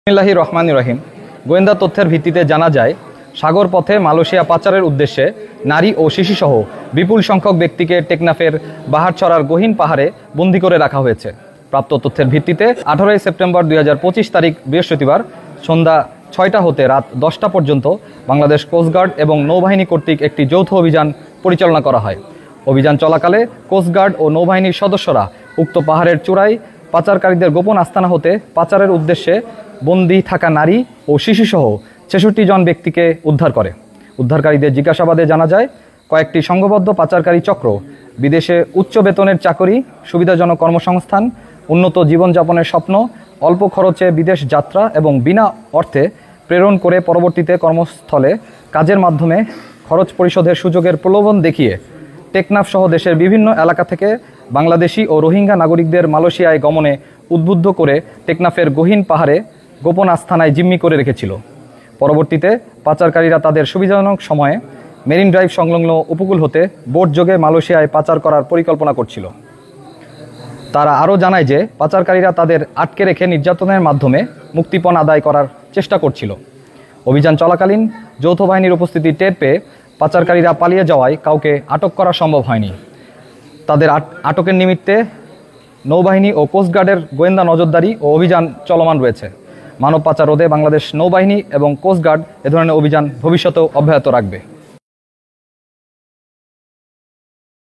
বিসমিল্লাহির রহমানির রহিম। গোয়েন্দা তথ্যের ভিত্তিতে জানা যায়, সাগর পথে মালয়েশিয়া পাচারের উদ্দেশ্যে নারী ও শিশুসহ বিপুল সংখ্যক ব্যক্তিকে টেকনাফের বাহারছড়ার গহীন পাহাড়ে বন্দী করে রাখা হয়েছে। প্রাপ্ত তথ্যের ভিত্তিতে 18 সেপ্টেম্বর 2025 তারিখ বৃহস্পতিবার সন্ধ্যা 6টা হতে রাত 10টা পর্যন্ত বাংলাদেশ কোস্টগার্ড এবং নৌবাহিনী কর্তৃক একটি যৌথ অভিযান পরিচালনা করা হয়। অভিযান চলাকালে কোস্টগার্ড ও নৌবাহিনীর সদস্যরা উক্ত পাহাড়ের চূড়ায় পাচারকারীদের গোপন আস্তানা হতে পাচারের উদ্দেশ্যে বন্দী থাকা নারী ও শিশুসহ 66 জন ব্যক্তিকে উদ্ধার করে। উদ্ধারকারীদের জিজ্ঞাসাবাদে জানা যায়, কয়েকটি সংঘবদ্ধ পাচারকারী চক্র বিদেশে উচ্চ বেতনের চাকরি, সুবিধাজনক কর্মসংস্থান, উন্নত জীবনযাপনের স্বপ্ন, অল্প খরচে বিদেশ যাত্রা এবং বিনা অর্থে প্রেরণ করে পরবর্তীতে কর্মস্থলে কাজের মাধ্যমে খরচ পরিশোধের সুযোগের প্রলোভন দেখিয়ে টেকনাফ সহ দেশের বিভিন্ন এলাকা থেকে বাংলাদেশি ও রোহিঙ্গা নাগরিকদের মালয়েশিয়ায় গমনে উদ্বুদ্ধ করে টেকনাফের গহীন পাহাড়ে গোপন আস্তানায় জিম্মি করে রেখেছিল। পরবর্তীতে পাচারকারীরা তাদের সুবিধাজনক সময়ে মেরিন ড্রাইভ সংলগ্ন উপকূল হতে বোট যোগে মালয়েশিয়ায় পাচার করার পরিকল্পনা করছিল। তারা আরও জানায় যে পাচারকারীরা তাদের আটকে রেখে নির্যাতনের মাধ্যমে মুক্তিপণ আদায় করার চেষ্টা করছিল। অভিযান চলাকালীন যৌথ বাহিনীর উপস্থিতি টের পেয়ে পাচারকারীরা পালিয়ে যাওয়ায় কাউকে আটক করা সম্ভব হয়নি। তাদের আটকের নিমিত্তে নৌবাহিনী ও কোস্টগার্ডের গোয়েন্দা নজরদারি ও অভিযান চলমান রয়েছে। মানব পাচার রোধে বাংলাদেশ নৌবাহিনী এবং কোস্টগার্ড এ ধরনের অভিযান ভবিষ্যতেও অব্যাহত রাখবে।